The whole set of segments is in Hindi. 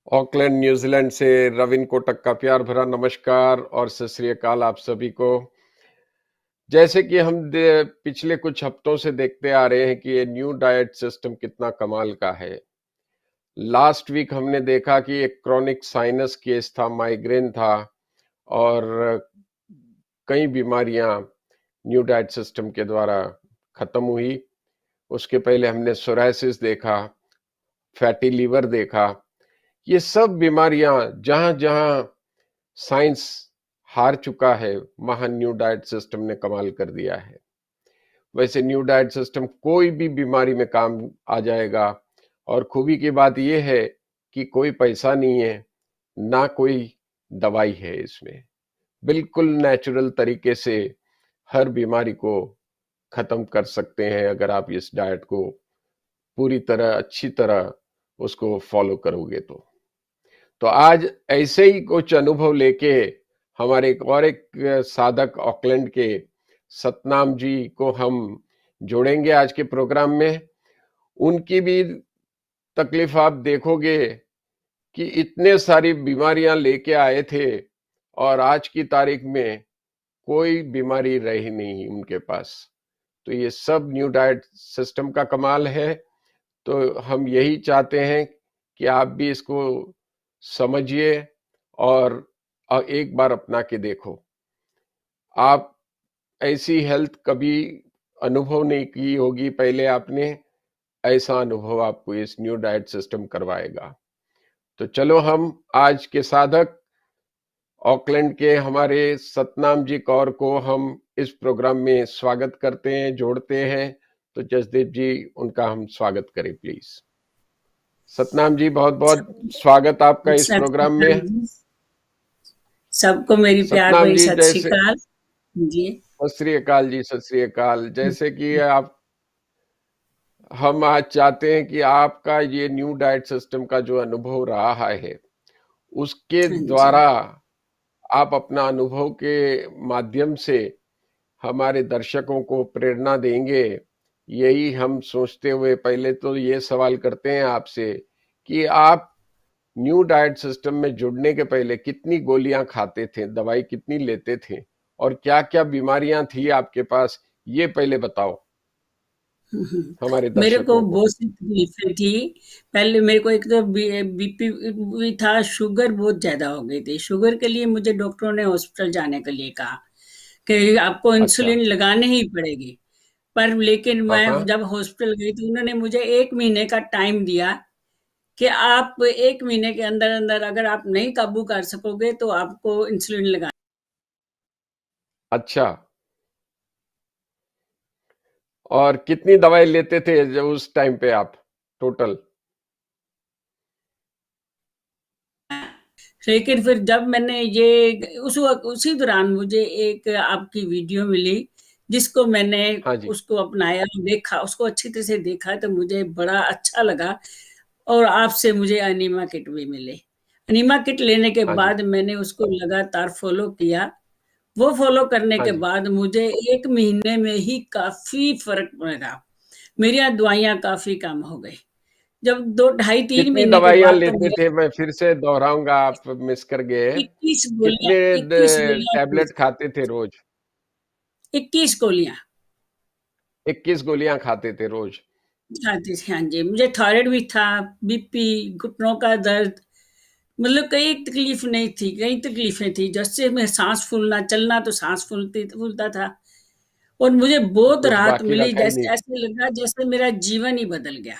ऑकलैंड न्यूजीलैंड से रविन कोटक का प्यार भरा नमस्कार और सत श्री अकाल आप सभी को। जैसे कि हम पिछले कुछ हफ्तों से देखते आ रहे हैं कि ये न्यू डाइट सिस्टम कितना कमाल का है। लास्ट वीक हमने देखा कि एक क्रॉनिक साइनस केस था, माइग्रेन था और कई बीमारियां न्यू डाइट सिस्टम के द्वारा खत्म हुई। उसके पहले हमने सोरायसिस देखा, फैटी लीवर देखा। ये सब बीमारियां जहां जहां साइंस हार चुका है, वहां न्यू डाइट सिस्टम ने कमाल कर दिया है। वैसे न्यू डाइट सिस्टम कोई भी बीमारी में काम आ जाएगा और खूबी की बात यह है कि कोई पैसा नहीं है, ना कोई दवाई है इसमें। बिल्कुल नेचुरल तरीके से हर बीमारी को खत्म कर सकते हैं अगर आप इस डाइट को पूरी तरह अच्छी तरह उसको फॉलो करोगे तो आज ऐसे ही कुछ अनुभव लेके हमारे एक साधक ऑकलैंड के सतनाम जी को हम जोड़ेंगे आज के प्रोग्राम में। उनकी भी तकलीफ आप देखोगे कि इतने सारी बीमारियां लेके आए थे और आज की तारीख में कोई बीमारी रही नहीं उनके पास। तो ये सब न्यू डाइट सिस्टम का कमाल है। तो हम यही चाहते हैं कि आप भी इसको समझिए और एक बार अपना के देखो। आप ऐसी हेल्थ कभी अनुभव नहीं की होगी पहले आपने, ऐसा अनुभव आपको इस न्यू डाइट सिस्टम करवाएगा। तो चलो हम आज के साधक ऑकलैंड के हमारे सतनाम जी कौर को हम इस प्रोग्राम में स्वागत करते हैं, जोड़ते हैं। तो जसदेव जी, उनका हम स्वागत करें प्लीज। सतनाम जी, बहुत बहुत स्वागत आपका इस प्रोग्राम में। सबको मेरी प्यार सतनाम भरी जी, सत श्री जैसे अकाल जी। सत श्री अकाल जी, सत श्री अकाल। जैसे कि आप हम आज चाहते हैं कि आपका ये न्यू डाइट सिस्टम का जो अनुभव रहा है उसके हाँ जी। द्वारा आप अपना अनुभव के माध्यम से हमारे दर्शकों को प्रेरणा देंगे, यही हम सोचते हुए पहले तो ये सवाल करते हैं आपसे कि आप न्यू डाइट सिस्टम में जुड़ने के पहले कितनी गोलियां खाते थे, दवाई कितनी लेते थे और क्या क्या बीमारियां थी आपके पास, ये पहले बताओ हमारे मेरे को दर्शकों को। बहुत सी तकलीफें थी। पहले मेरे को एक तो बीपी भी था, शुगर बहुत ज्यादा हो गई थी। शुगर के लिए मुझे डॉक्टरों ने हॉस्पिटल जाने के लिए कहा कि आपको अच्छा। इंसुलिन लगाने ही पड़ेगी। पर लेकिन हाँ मैं हाँ। जब हॉस्पिटल गई तो उन्होंने मुझे 1 महीने का टाइम दिया कि आप 1 महीने के अंदर अंदर अगर आप नहीं काबू कर सकोगे तो आपको इंसुलिन लगा। अच्छा, और कितनी दवाई लेते थे जब उस टाइम पे आप टोटल? लेकिन फिर जब मैंने ये उसी दौरान मुझे एक आपकी वीडियो मिली जिसको मैंने हाँ जी। उसको अपनाया, देखा उसको अच्छी तरह से देखा तो मुझे बड़ा अच्छा लगा। और आपसे मुझे अनीमा किट भी मिले। अनीमा किट लेने के हाँ जी। बाद मैंने उसको लगातार फॉलो किया। वो फॉलो करने हाँ के जी। बाद मुझे 1 महीने में ही काफी फर्क लगा। मेरी दवाइयां काफी कम हो गई। जब 2 ढाई 3 कितनी महीने के दवाइयां बाद तो लेते थे? मैं फिर से दोहराऊंगा, आप मिस कर गए। 21 गोलियां, कितने 21 गोलियां टैबलेट खाते थे रोज? 21 गोलियां 21 गोलियां खाते थे रोज? खाती थी। हाँ जी, मुझे थायराइड भी था, बीपी, घुटनों का दर्द, मतलब कई तकलीफ नहीं थी, कई तकलीफें थी। जैसे मैं सांस फूलना, चलना तो सांस फूलता था। और मुझे बहुत कुछ राहत बाकी मिली, रखा ही नहीं। जैसे ऐसे लगा जैसे मेरा जीवन ही बदल गया।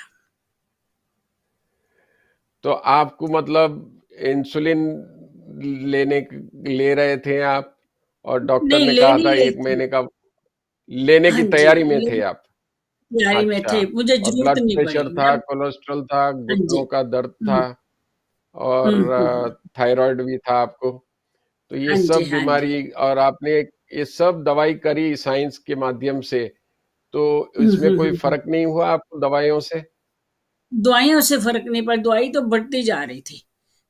तो आपको मतलब इंसुलिन ले रहे थे आप और डॉक्टर नहीं, ने ले कहा नहीं था रही 1 महीने थी। का लेने की हाँ जी, तैयारी में थे आप? तैयारी में अच्छा। थे, मुझे और जरूरत ब्लड नहीं प्रेशर पड़ी था, जब। कोलेस्ट्रॉल था, हाँ जी। घुटनों का दर्द था हम्म, और हम्म। थायराइड भी था आपको। तो ये हाँ जी, सब हाँ जी। बीमारी और आपने ये सब दवाई करी साइंस के माध्यम से, तो इसमें कोई हम्म। फर्क नहीं हुआ आपको दवाइयों से? दवाइयों से फर्क नहीं पड़ा, दवाई तो बढ़ती जा रही थी।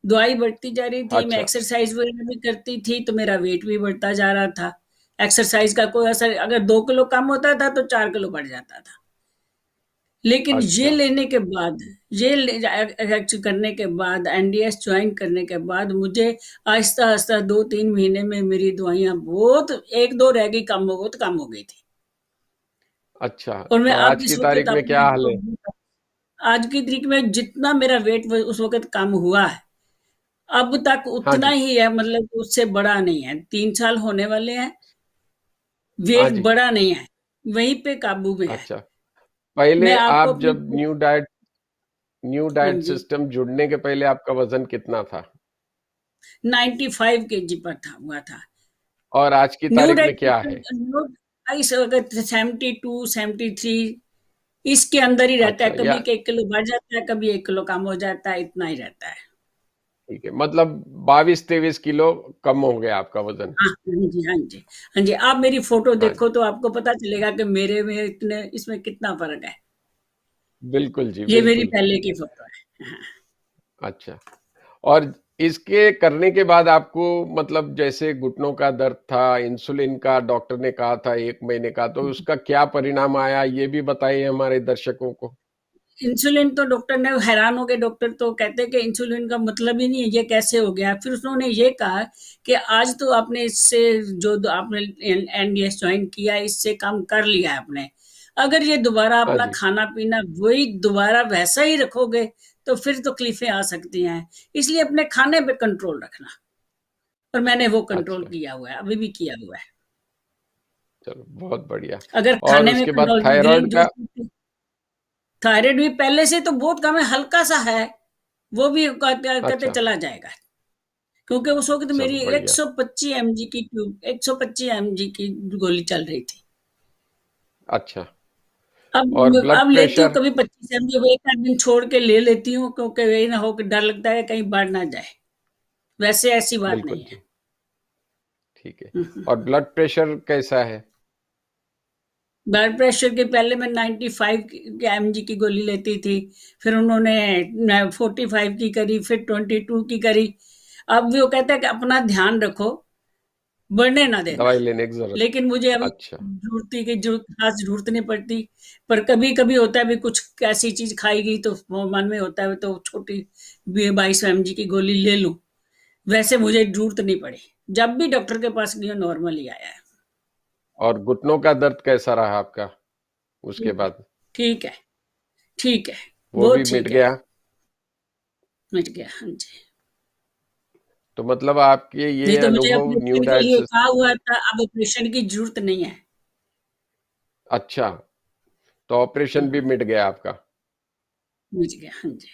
दवाई बढ़ती जा रही थी, मैं अच्छा। एक्सरसाइज वगैरह भी करती थी तो मेरा वेट भी बढ़ता जा रहा था। एक्सरसाइज का कोई असर, अगर 2 किलो कम होता था तो 4 किलो बढ़ जाता था। लेकिन ये अच्छा। लेने के बाद, एक्चुअली करने के बाद, एनडीएस ज्वाइन करने के बाद मुझे आहिस्ता आहिस्ता 2-3 महीने में मेरी दवाइयाँ बहुत, एक दो रह गई, कम हो, बहुत कम हो गई थी। अच्छा, और मैं तो अब आज की इस वक्त तारीख में अपने क्या हाल है? आज की तारीख में जितना मेरा वेट उस वक्त कम हुआ है, अब तक हाँ उतना जी। ही है, मतलब उससे बड़ा नहीं है। 3 साल होने वाले हैं, हाँ वेट जी। बड़ा नहीं है, वहीं पे काबू में है। अच्छा, पहले मैं आपको आप अपनी, जब न्यू हाँ डाइट जी, सिस्टम जुड़ने के पहले आपका वजन कितना था? 95 kg पर था, हुआ था। और आज की न्यू तारीख में डाइट क्या है? इस वक्त 72-73 इसके अंदर ही रहता है। अच्छा, या कभी 1 किलो बढ़ जाता है, कभी 1 किलो कम हो जाता है, इतना ही रहता है। ठीक है, मतलब 22-23 किलो कम हो गया आपका वजन। हाँ, हाँ जी, हाँ जी, हाँ जी। आप मेरी फोटो हाँ देखो जी, तो आपको पता चलेगा कि मेरे में इतने, इसमें कितना फर्क है। बिल्कुल जी, ये मेरी बिल्कुल। पहले की फोटो है। हाँ। अच्छा, और इसके करने के बाद आपको, मतलब जैसे घुटनों का दर्द था, इंसुलिन का डॉक्टर ने कहा था 1 महीने का, तो उसका क्या परिणाम आया, ये भी बताइए हमारे दर्शकों को। इंसुलिन तो डॉक्टर ने हैरान हो गए। डॉक्टर तो कहते हैं कि इंसुलिन का मतलब ही नहीं है, ये कैसे हो गया। फिर उन्होंने ये कहा कि आज तो आपने इससे, जो आपने एनडीएस ज्वाइन किया, इससे काम कर लिया है आपने। अगर ये दोबारा हाँ अपना जी। खाना पीना वही दोबारा वैसा ही रखोगे तो फिर तकलीफें आ सकती हैं। इसलिए अपने खाने पे कंट्रोल रखना। और मैंने वो कंट्रोल अच्छा, किया हुआ है, अभी भी किया हुआ है। चलो बहुत बढ़िया। अगर और खाने में उसके बाद कंट्रोल, थायराइड ग्रीन का? जूस, थायराइड भी पहले से तो बहुत कम है, हल्का सा है। वो भी कहते कहते अच्छा, चला जाएगा। क्योंकि उस वक्त चलो मेरी बढ़िया। 125 mg की ट्यूब, 125 mg की गोली चल रही थी। अच्छा, और अब ब्लड लेती हूँ प्रेशर? कभी 25 mg, एक आध दिन छोड़ के ले लेती हूँ, क्योंकि यही ना हो कि डर लगता है कहीं बढ़ ना जाए। वैसे ऐसी बात बिल्कुल नहीं है। जी, ठीक है। हम्म। और ब्लड प्रेशर कैसा है? ब्लड प्रेशर के पहले मैं 95 mg की गोली लेती थी। फिर उन्होंने 45 की करी, फिर 22 की करी। अब भी वो कहता है कि अपना ध्यान रखो, बढ़ने ना देना। दवाई लेने की जरूरत? लेकिन मुझे अभी अच्छा। जरूरत, खास जरूरत नहीं पड़ती। पर कभी कभी होता है भी, कुछ ऐसी चीज खाई गई तो वो मन में होता है, तो छोटी 22 mg की गोली ले लूं। वैसे मुझे जरूरत नहीं पड़ी। जब भी डॉक्टर के पास गई, नॉर्मल ही आया है। और घुटनों का दर्द कैसा रहा आपका उसके ठीक है, बाद? ठीक है, ठीक है, वो वो भी मिट ठीक है, गया? मिट गया, हाँ जी। तो मतलब आपके नहीं ये तो मुझे अनुभव न्यू ऑपरेशन के डाइट लिए से? कहा हुआ था, अब ऑपरेशन की जरूरत नहीं है। अच्छा, तो ऑपरेशन भी मिट गया आपका? मिट गया, हाँ जी।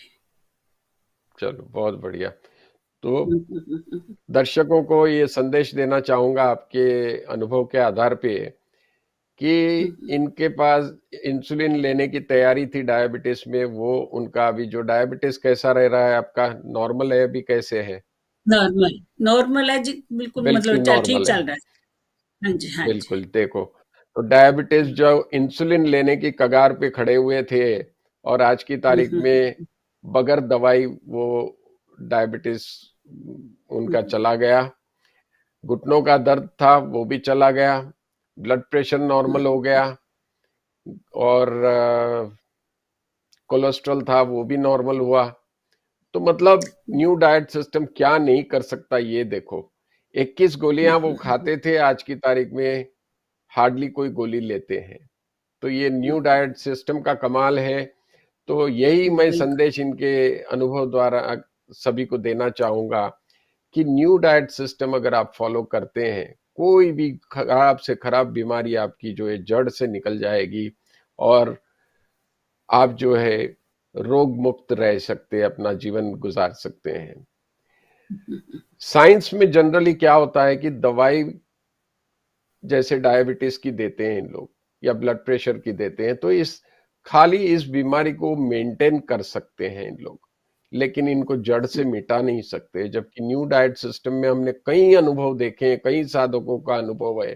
चलो बहुत बढ़िया। तो हम्म, हम्म, हम्म, दर्शकों को ये संदेश देना चाहूंगा आपके अनुभव के आधार पे, कि हम्म। इनके पास इंसुलिन लेने की तैयारी थी डायबिटीज में, वो उनका अभी जो डायबिटीज कैसा रह रहा है आपका, नॉर्मल है अभी, कैसे है? नॉर्मल, नॉर्मल है जी, बिल्कुल, बिल्कुल मतलब ठीक नॉर्मल है। चल रहा है। हाँ जी, हाँ जी। बिल्कुल, देखो, तो डायबिटीज जो इंसुलिन लेने की कगार पे खड़े हुए थे, और आज की हम्म, तारीख में बगैर दवाई वो डायबिटीज उनका हम्म, चला गया। घुटनों का दर्द था वो भी चला गया, ब्लड प्रेशर नॉर्मल हो गया, और कोलेस्ट्रॉल था वो भी नॉर्मल हुआ। तो मतलब न्यू डाइट सिस्टम क्या नहीं कर सकता, ये देखो। 21 गोलियां वो खाते थे, आज की तारीख में हार्डली कोई गोली लेते हैं। तो ये न्यू डाइट सिस्टम का कमाल है। तो यही मैं बिल्कुल। संदेश इनके अनुभव द्वारा सभी को देना चाहूंगा, कि न्यू डाइट सिस्टम अगर आप फॉलो करते हैं, कोई भी खराब से खराब बीमारी आपकी जो है जड़ से निकल जाएगी, और आप जो है रोग मुक्त रह सकते हैं, अपना जीवन गुजार सकते हैं। साइंस में जनरली क्या होता है कि दवाई जैसे डायबिटीज की देते हैं इन लोग, या ब्लड प्रेशर की देते हैं, तो इस खाली इस बीमारी को मेंटेन कर सकते हैं इन लोग, लेकिन इनको जड़ से मिटा नहीं सकते। जबकि न्यू डाइट सिस्टम में हमने कई अनुभव देखे हैं, कई साधकों का अनुभव है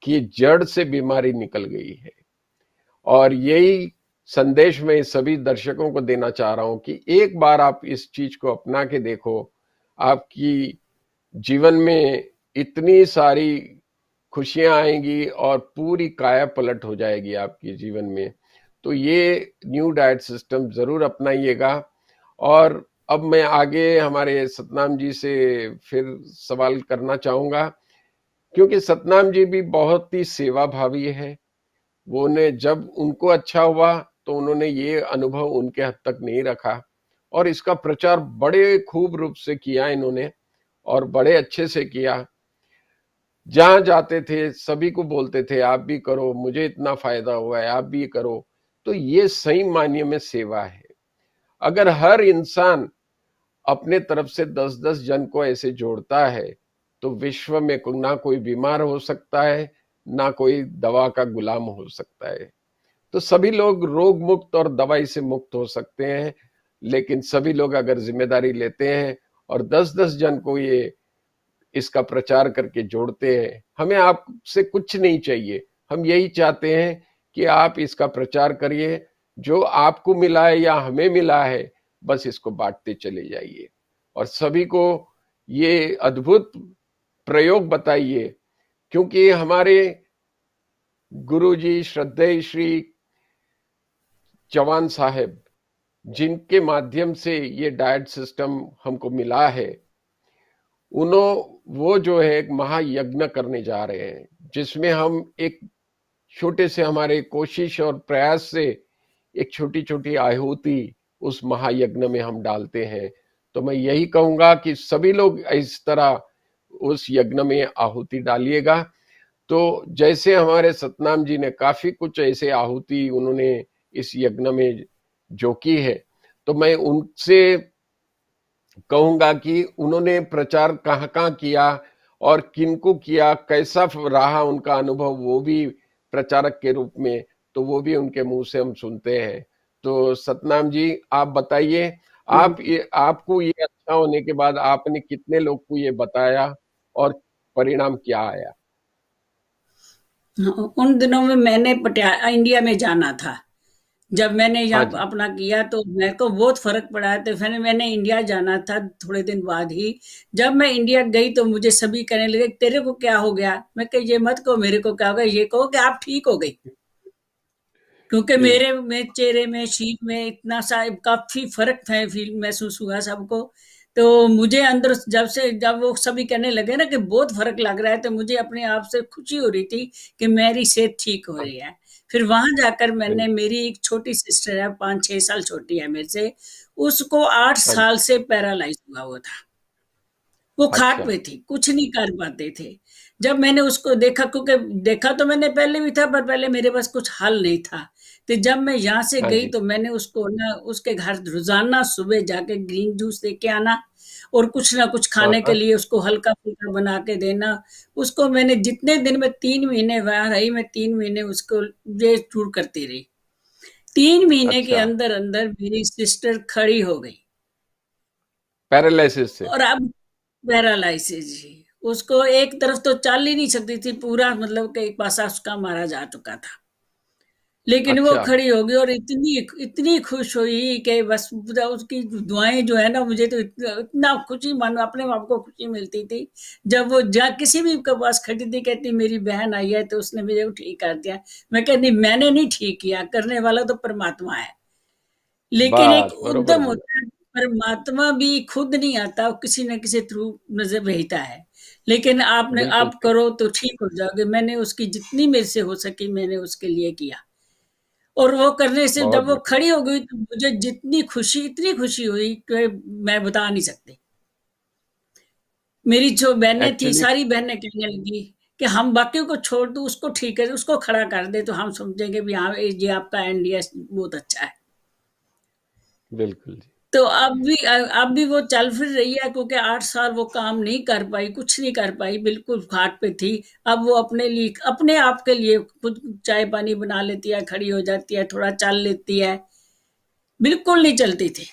कि जड़ से बीमारी निकल गई है। और यही संदेश मैं सभी दर्शकों को देना चाह रहा हूं, कि एक बार आप इस चीज को अपना के देखो, आपकी जीवन में इतनी सारी खुशियां आएंगी, और पूरी काया पलट हो जाएगी आपके जीवन में। तो ये न्यू डाइट सिस्टम ज़रूर अपनाइएगा। और अब मैं आगे हमारे सतनाम जी से फिर सवाल करना चाहूँगा, क्योंकि सतनाम जी भी बहुत ही सेवा भावी है। वो ने जब उनको अच्छा हुआ तो उन्होंने ये अनुभव उनके हद तक नहीं रखा, और इसका प्रचार बड़े खूब रूप से किया इन्होंने, और बड़े अच्छे से किया। जहां जाते थे सभी को बोलते थे आप भी करो, मुझे इतना फायदा हुआ है, आप भी करो। तो ये सही मायने में सेवा है। अगर हर इंसान अपने तरफ से 10-10 जन को ऐसे जोड़ता है तो विश्व में ना कोई बीमार हो सकता है, ना कोई दवा का गुलाम हो सकता है। तो सभी लोग रोग मुक्त और दवाई से मुक्त हो सकते हैं, लेकिन सभी लोग अगर जिम्मेदारी लेते हैं और 10-10 जन को ये इसका प्रचार करके जोड़ते हैं। हमें आपसे कुछ नहीं चाहिए, हम यही चाहते हैं कि आप इसका प्रचार करिए। जो आपको मिला है या हमें मिला है, बस इसको बांटते चले जाइए और सभी को ये अद्भुत प्रयोग बताइए। क्योंकि हमारे गुरुजी श्रद्धेय श्री चौहान साहब, जिनके माध्यम से ये डाइट सिस्टम हमको मिला है, वो जो है एक महायज्ञ करने जा रहे हैं, जिसमें हम एक छोटे से हमारे कोशिश और प्रयास से एक छोटी छोटी आहुति उस महायज्ञ में हम डालते हैं। तो मैं यही कहूंगा कि सभी लोग इस तरह उस यज्ञ में आहुति डालिएगा। तो जैसे हमारे सतनाम जी ने काफी कुछ ऐसे आहुति उन्होंने इस यज्ञ में जो की है, तो मैं उनसे कहूंगा कि उन्होंने प्रचार कहाँ कहाँ किया और किनको किया, कैसा रहा उनका अनुभव, वो भी प्रचारक के रूप में, तो वो भी उनके मुंह से हम सुनते हैं। तो सतनाम जी आप बताइए, आपको ये अच्छा होने के बाद आपने कितने लोग को ये बताया और परिणाम क्या आया? उन दिनों में मैंने इंडिया में जाना था। जब मैंने हाँ यहाँ जी। अपना किया तो मेरे को बहुत फर्क पड़ा है, तो फिर मैंने इंडिया जाना था थोड़े दिन बाद ही। जब मैं इंडिया गई तो मुझे सभी कहने लगे तेरे को क्या हो गया। मैं कह ये मत कहो मेरे को क्या हो गया, ये कहो कि आप ठीक हो गई। क्योंकि जी। मेरे में चेहरे में शीत में इतना सा काफी फर्क था, फील महसूस हुआ सबको। तो मुझे अंदर जब वो सभी कहने लगे ना कि बहुत फर्क लग रहा है, तो मुझे अपने आप से खुशी हो रही थी कि मेरी सेहत ठीक हो हाँ, रही है। फिर वहां जाकर मैंने, बिल्कुल। मेरी एक छोटी सिस्टर है 5-6 साल छोटी है मेरे से, उसको आठ हाँ साल जी। से पैरालाइज हुआ हुआ था। वो खाट अच्छा। पे थी, कुछ नहीं कर पाते थे। जब मैंने उसको देखा, क्योंकि देखा तो मैंने पहले भी था पर पहले मेरे पास कुछ हल नहीं था। तो जब मैं यहाँ से हाँ गई जी। तो मैंने उसको ना उसके घर रोजाना सुबह जाके ग्रीन जूस दे के आना, और कुछ ना कुछ हाँ खाने के हाँ। लिए उसको हल्का फुल्का बना के देना। उसको मैंने जितने दिन में 3 महीने वहां रही, मैं 3 महीने उसको ये टूर करती रही। 3 महीने के अच्छा। अंदर अंदर मेरी सिस्टर खड़ी हो गई। पैरालिसिस से? और अब पैरालिसिस जी, उसको एक तरफ तो चल ही नहीं सकती थी, पूरा मतलब कि एक पासा उसका मारा जा चुका था। लेकिन वो अच्छा। खड़ी हो गई और इतनी इतनी खुश हुई कि बस पूरा उसकी दुआएं जो है ना, मुझे तो इतना इतना खुशी, मानो अपने आप को खुशी मिलती थी। जब वो जा किसी भी के पास खड़ी थी, कहती मेरी बहन आई है तो उसने मुझे ठीक कर दिया। मैं कहती मैंने नहीं ठीक किया, करने वाला तो परमात्मा है। लेकिन एक बात बरोबर उद्यम बोला। होता है, परमात्मा भी खुद नहीं आता, वो किसी न किसी थ्रू नजर भेजता है। लेकिन आपने बिल्कुल आप सही। करो तो ठीक हो जाओगे। मैंने उसकी जितनी मेरे से हो सकी मैंने उसके लिए किया। और वो करने से बहुत जब वो बढ़िया। खड़ी हो गई तो मुझे जितनी खुशी, इतनी खुशी हुई कि मैं बता नहीं सकती। मेरी जो बहनें थी एक्चुअली सारी बहनें कहने लगी कि हम बाकियों को छोड़ दो, उसको ठीक है, उसको खड़ा कर दे तो हम समझेंगे भी हाँ ये आपका एनडीएस बहुत अच्छा है। बिल्कुल जी। तो अब भी वो चल फिर रही है, क्योंकि 8 साल वो काम नहीं कर पाई, कुछ नहीं कर पाई, बिल्कुल घाट पे थी। अब वो अपने लिए, अपने आप के लिए खुद चाय पानी बना लेती है, खड़ी हो जाती है, थोड़ा चल लेती है, बिल्कुल नहीं चलती थी।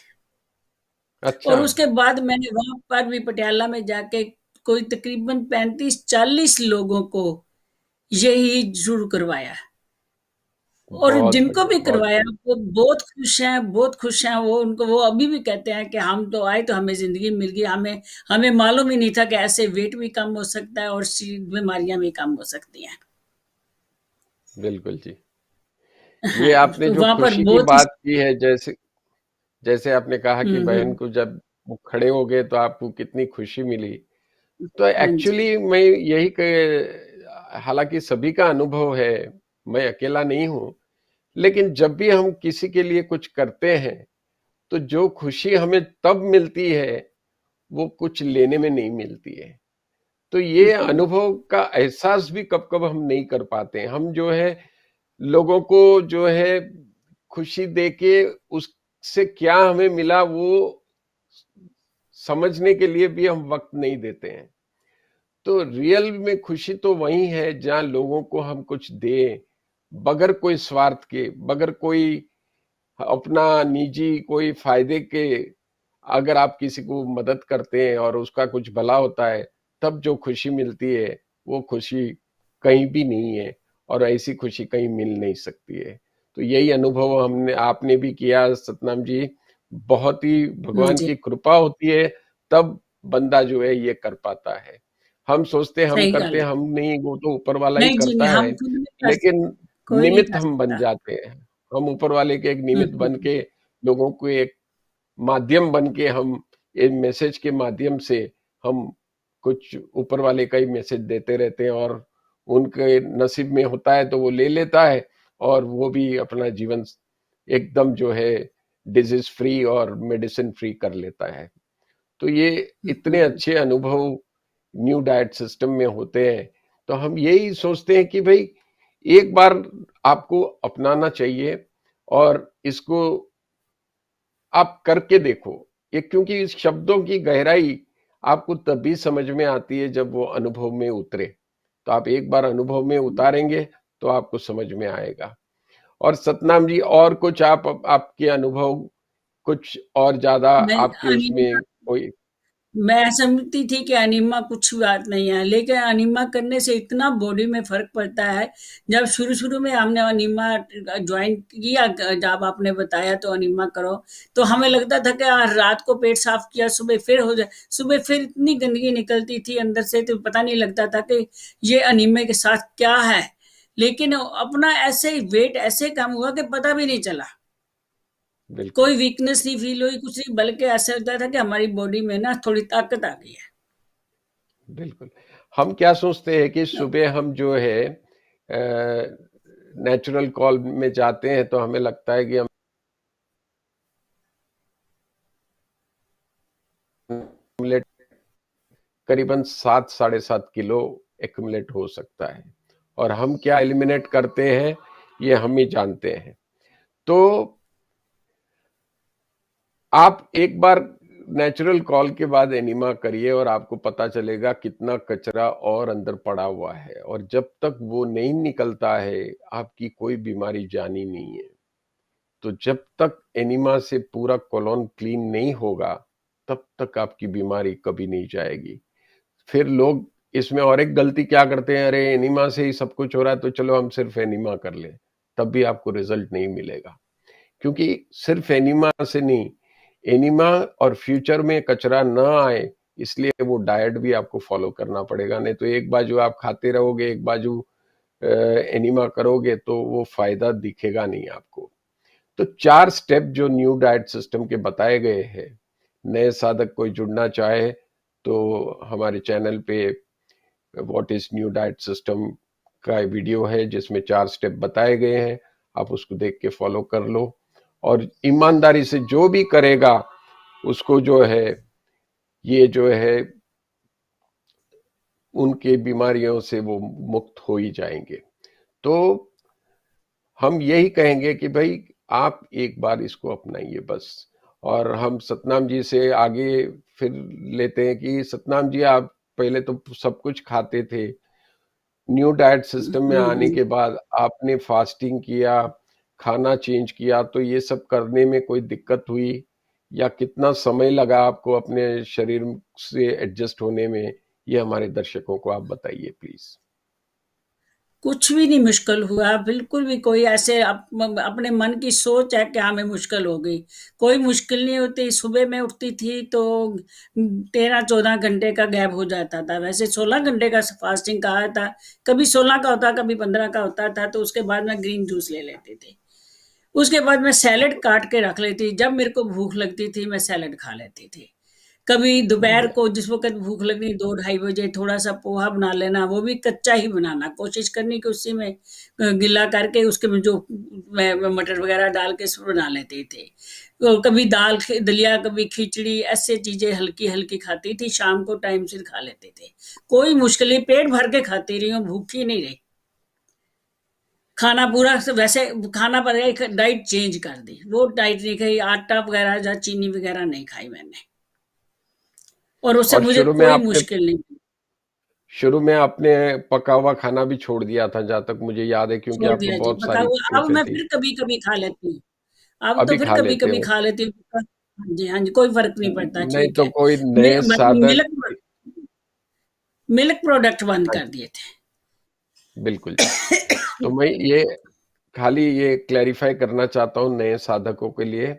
अच्छा। और उसके बाद मैंने वहां पर भी पटियाला में जाके कोई तकरीबन 35-40 लोगों को यही शुरू करवाया। और बहुत जिनको बढ़िया, भी बहुत करवाया बढ़िया। वो बहुत खुश हैं, बहुत खुश हैं। वो उनको वो अभी भी कहते हैं कि हम तो आए तो हमें जिंदगी मिल गई, हमें हमें मालूम ही नहीं था कि ऐसे वेट भी कम हो सकता है और बीमारियां भी कम हो सकती हैं। बिल्कुल जी। ये आपने तो जो वहाँ पर खुशी की बहुत ही बात की है, जैसे जैसे आपने कहा कि बहन हुँ। को जब वो खड़े हो गए तो आपको कितनी खुशी मिली। तो हाँ जी। एक्चुअली मैं यही हालांकि सभी का अनुभव है, मैं अकेला नहीं हूं, लेकिन जब भी हम किसी के लिए कुछ करते हैं तो जो खुशी हमें तब मिलती है वो कुछ लेने में नहीं मिलती है। तो ये हुँ, अनुभव का एहसास भी कब कब हम नहीं कर पाते हैं। हम जो है लोगों को जो है खुशी देके उससे क्या हमें मिला वो समझने के लिए भी हम वक्त नहीं देते हैं। तो रियल में खुशी तो वही है जहां लोगों को हम कुछ दें, बगैर कोई स्वार्थ के, बगैर कोई अपना निजी कोई फायदे के। अगर आप किसी को मदद करते हैं और उसका कुछ भला होता है, तब जो खुशी मिलती है वो खुशी कहीं भी नहीं है, और ऐसी खुशी कहीं मिल नहीं सकती है। तो यही अनुभव हमने आपने भी किया सतनाम जी। बहुत ही हाँ भगवान जी, की कृपा होती है, तब बंदा जो है ये कर पाता है। हम सोचते हम सही करते, गल है। हम नहीं, वो तो ऊपर वाला ही नहीं जी, नहीं, करता है। हम खुद नहीं कर लेकिन कोई नहीं निमित्त कर हम बन सकता। जाते हैं। हम ऊपर वाले के एक हुँ, निमित्त हुँ, बन हुँ। के, लोगों को एक माध्यम बन के, हम एक मैसेज के माध्यम से हम कुछ ऊपर वाले का ही मैसेज देते रहते हैं, और उनके नसीब में होता है तो वो ले लेता है, और वो भी अपना जीवन एकदम जो है डिजीज फ्री और मेडिसिन फ्री कर लेता है। तो ये हुँ, हुँ, इतने हुँ। अच्छे अनुभव न्यू डाइट सिस्टम में होते हैं। तो हम यही सोचते हैं कि भाई एक बार आपको अपनाना चाहिए, और इसको आप करके देखो। ये क्योंकि इस शब्दों की गहराई आपको तभी समझ में आती है जब वो अनुभव में उतरे। तो आप एक बार अनुभव में उतारेंगे तो आपको समझ में आएगा। और सतनाम जी, और कुछ आपके अनुभव कुछ और ज्यादा नहीं, आपके उसमें कोई? मैं समझती थी कि अनीमा कुछ बात नहीं है, लेकिन अनीमा करने से इतना बॉडी में फ़र्क पड़ता है। जब शुरू-शुरू में हमने अनीमा जॉइन किया, जब आपने बताया तो अनीमा करो, तो हमें लगता था कि रात को पेट साफ़ किया, सुबह फिर हो जाए। सुबह फिर इतनी गंदगी निकलती थी अंदर से, तो पता नहीं लगता था कि ये अनीमिया के साथ क्या है। लेकिन अपना ऐसे ही वेट ऐसे कम हुआ कि पता भी नहीं चला। बिल्कुल। कोई वीकनेस नहीं फ़ील हुई, कुछ नहीं, बल्कि ऐसा लगता था कि हमारी बॉडी में ना थोड़ी ताकत आ गई है। बिल्कुल। हम क्या सोचते हैं कि सुबह हम जो है नेचुरल कॉल में जाते हैं तो हमें लगता है कि हम accumulate करीबन 7 साढ़े 7 किलो एक्यूमुलेट हो सकता है, और हम क्या एलिमिनेट करते हैं ये हम ही जानते हैं। तो आप एक बार नेचुरल कॉल के बाद एनिमा करिए और आपको पता चलेगा कितना कचरा और अंदर पड़ा हुआ है, और जब तक वो नहीं निकलता है आपकी कोई बीमारी जानी नहीं है। तो जब तक एनिमा से पूरा कोलोन क्लीन नहीं होगा तब तक आपकी बीमारी कभी नहीं जाएगी। फिर लोग इसमें और एक गलती क्या करते हैं, अरे एनिमा से ही सब कुछ हो रहा है तो चलो हम सिर्फ एनिमा कर लें। तब भी आपको रिजल्ट नहीं मिलेगा, क्योंकि सिर्फ एनिमा से नहीं, एनिमा और फ्यूचर में कचरा ना आए इसलिए वो डाइट भी आपको फॉलो करना पड़ेगा। नहीं तो एक बाजू आप खाते रहोगे, एक बाजू एनिमा करोगे तो वो फायदा दिखेगा नहीं आपको। तो 4 स्टेप जो न्यू डाइट सिस्टम के बताए गए हैं, नए साधक कोई जुड़ना चाहे तो हमारे चैनल पे what is new diet system का वीडियो है जिसमें 4 स्टेप बताए गए हैं। आप उसको देख के फॉलो कर लो, और ईमानदारी से जो भी करेगा उसको जो है ये जो है उनके बीमारियों से वो मुक्त हो ही जाएंगे। तो हम यही कहेंगे कि भाई आप एक बार इसको अपनाइए बस। और हम सतनाम जी से आगे फिर लेते हैं कि सतनाम जी, आप पहले तो सब कुछ खाते थे, न्यू डाइट सिस्टम में हुँ, आने हुँ। के बाद आपने फास्टिंग किया, खाना चेंज किया, तो ये सब करने में कोई दिक्कत हुई, या कितना समय लगा आपको अपने शरीर से एडजस्ट होने में? ये हमारे दर्शकों को आप बताइए प्लीज। कुछ भी नहीं मुश्किल हुआ, बिल्कुल भी कोई ऐसे अपने मन की सोच है कि हमें मुश्किल हो गई। कोई मुश्किल नहीं होती, सुबह मैं उठती थी तो 13-14 घंटे का गैप हो जाता था। वैसे 16 घंटे का फास्टिंग कहा था, कभी 16 का होता, कभी 15 का होता था, तो उसके बाद मैं ग्रीन जूस ले लेती थी। उसके बाद मैं सैलेड काट के रख लेती, जब मेरे को भूख लगती थी मैं सैलेड खा लेती थी। कभी दोपहर बढ़िया। को जिस वक़्त भूख लगी 2 ढाई बजे थोड़ा-सा पोहा बना लेना, वो भी कच्चा ही बनाना, कोशिश करनी कि उसी में गीला करके उसके में जो मैं मटर वग़ैरह डाल के इसमें बना लेती थी। तो कभी दाल ख दलिया, कभी खिचड़ी, ऐसे चीज़ें हल्की-हल्की खाती थी, शाम को टाइम से खा लेते थे। कोई मुश्किल नहीं, पेट भर के खाती रही हूँ, भूखी नहीं रही। खाना पूरा वैसे खाना पड़ेगा, एक डाइट चेंज कर दी, वो डाइट नहीं खाई, आटा वग़ैरह या चीनी वग़ैरह नहीं खाई मैंने। और उससे और मुझे कोई मुश्किल नहीं हुई। शुरू में आपने पका हुआ खाना भी छोड़ दिया था, जहाँ तक मुझे याद है, क्योंकि छोड़ आपको दिया जी, बहुत पका सारी हुआ अब तकलीफें मैं थी। फिर कभी-कभी खा लेती हूँ। अब तो अभी फिर खा लेते कभी-कभी हो। खा लेती हूँ। हाँ जी, हाँ जी, कोई फ़र्क नहीं पड़ता, नहीं ठीक तो है। कोई मैं नए साधक। मिल्क प्रोडक्ट बंद हाँ कर जी, दिए थे। बिल्कुल जी। तो मैं ये खाली ये क्लैरिफाई करना चाहता हूँ नए साधकों के लिए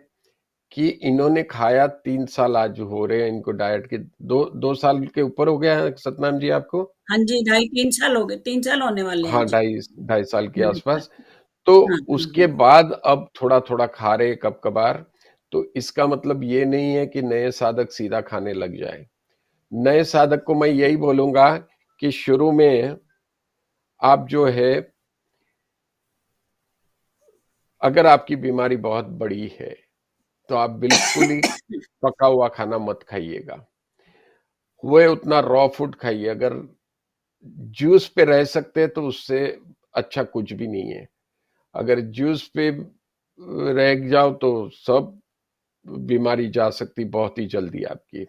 कि इन्होंने खाया 3 साल आज हो रहे हैं इनको डाइट के, 2 साल के ऊपर हो गया है सतनाम जी आपको? हाँ जी, ढाई 3 साल हो गए, 3 साल होने वाले हैं हाँ, जी। 2.5 साल के हाँ, हाँ, आसपास। तो हाँ, उसके बाद अब थोड़ा-थोड़ा खा रहे कब-कभार, तो इसका मतलब ये नहीं है कि नए साधक सीधा खाने लग जाए। नए साधक को मैं यही बोलूँगा कि शुरू में आप जो है, अगर आपकी बीमारी बहुत बड़ी है, तो आप बिल्कुल ही पका हुआ खाना मत खाइएगा। हुए उतना रॉ फूड खाइए। अगर जूस पे रह सकते हैं तो उससे अच्छा कुछ भी नहीं है। अगर जूस पे रह जाओ तो सब बीमारी जा सकती बहुत ही जल्दी आपकी।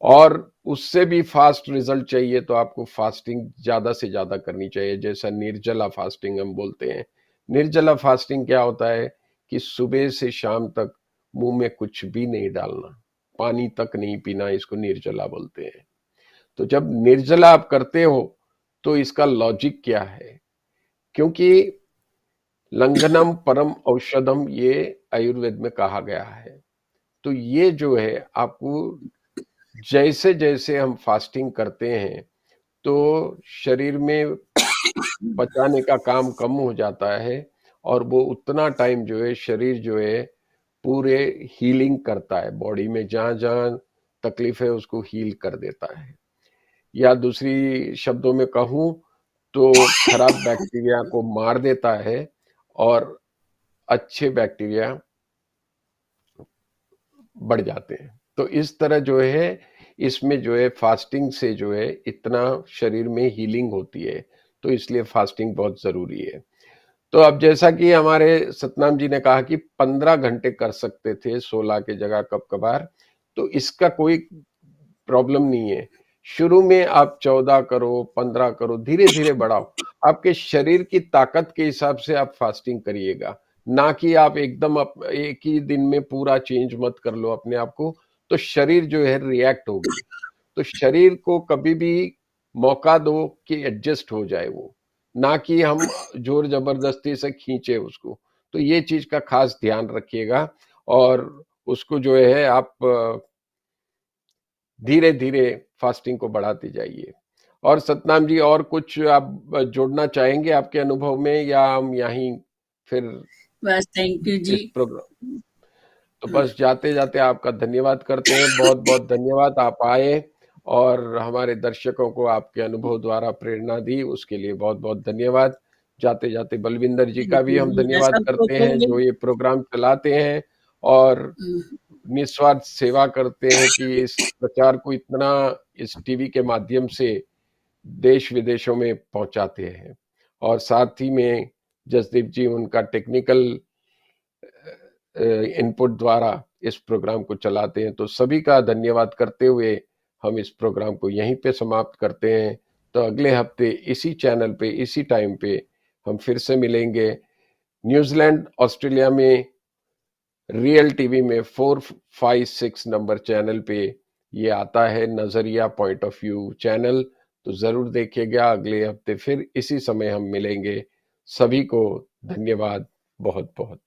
और उससे भी फास्ट रिजल्ट चाहिए तो आपको फास्टिंग ज्यादा से ज्यादा करनी चाहिए, जैसा निर्जला फास्टिंग हम बोलते हैं। निर्जला फास्टिंग क्या होता है कि सुबह से शाम तक मुंह में कुछ भी नहीं डालना, पानी तक नहीं पीना, इसको निर्जला बोलते हैं। तो जब निर्जला आप करते हो तो इसका लॉजिक क्या है? क्योंकि लंघनम परम औषधम, ये आयुर्वेद में कहा गया है। तो ये जो है आपको, जैसे जैसे हम फास्टिंग करते हैं तो शरीर में पचाने का काम कम हो जाता है, और वो उतना टाइम जो है शरीर जो है पूरे हीलिंग करता है, बॉडी में जहां जहां तकलीफ है उसको हील कर देता है। या दूसरी शब्दों में कहूं तो खराब बैक्टीरिया को मार देता है और अच्छे बैक्टीरिया बढ़ जाते हैं। तो इस तरह जो है इसमें जो है फास्टिंग से जो है इतना शरीर में हीलिंग होती है, तो इसलिए फास्टिंग बहुत जरूरी है। तो अब जैसा कि हमारे सतनाम जी ने कहा कि 15 घंटे कर सकते थे 16 की जगह कब कभार, तो इसका कोई प्रॉब्लम नहीं है। शुरू में आप 14 करो, 15 करो, धीरे धीरे बढ़ाओ। आपके शरीर की ताकत के हिसाब से आप फास्टिंग करिएगा, ना कि आप एकदम एक ही दिन में पूरा चेंज मत कर लो अपने आप को, तो शरीर जो है रिएक्ट होगी। तो शरीर को कभी भी मौका दो कि एडजस्ट हो जाए वो, ना कि हम जोर जबरदस्ती से खींचे उसको। तो ये चीज का खास ध्यान रखिएगा, और उसको जो है आप धीरे धीरे फास्टिंग को बढ़ाते जाइए। और सतनाम जी, और कुछ आप जोड़ना चाहेंगे आपके अनुभव में, या हम यहीं फिर बस थैंक यू जी। इस प्रोग्राम, तो बस जाते जाते आपका धन्यवाद करते हैं। बहुत बहुत धन्यवाद, आप आए और हमारे दर्शकों को आपके अनुभव द्वारा प्रेरणा दी, उसके लिए बहुत बहुत धन्यवाद। जाते जाते बलविंदर जी का थैंक भी यू हम जी, मैं धन्यवाद सबको करते हैं, कहूँगी। जो ये प्रोग्राम चलाते हैं और निस्वार्थ सेवा करते हैं कि इस प्रचार को इतना इस टीवी के माध्यम से देश विदेशों में पहुंचाते हैं। और साथ ही में जसदीप जी उनका टेक्निकल इनपुट द्वारा इस प्रोग्राम को चलाते हैं। तो सभी का धन्यवाद करते हुए हम इस प्रोग्राम को यहीं पे समाप्त करते हैं। तो अगले हफ्ते इसी चैनल पे इसी टाइम पे हम फिर से मिलेंगे। न्यूजीलैंड ऑस्ट्रेलिया में रियल टीवी में 456 नंबर चैनल पे ये आता है, नजरिया पॉइंट ऑफ व्यू चैनल। तो जरूर देखिएगा। अगले हफ्ते फिर इसी समय हम मिलेंगे। सभी को धन्यवाद बहुत बहुत।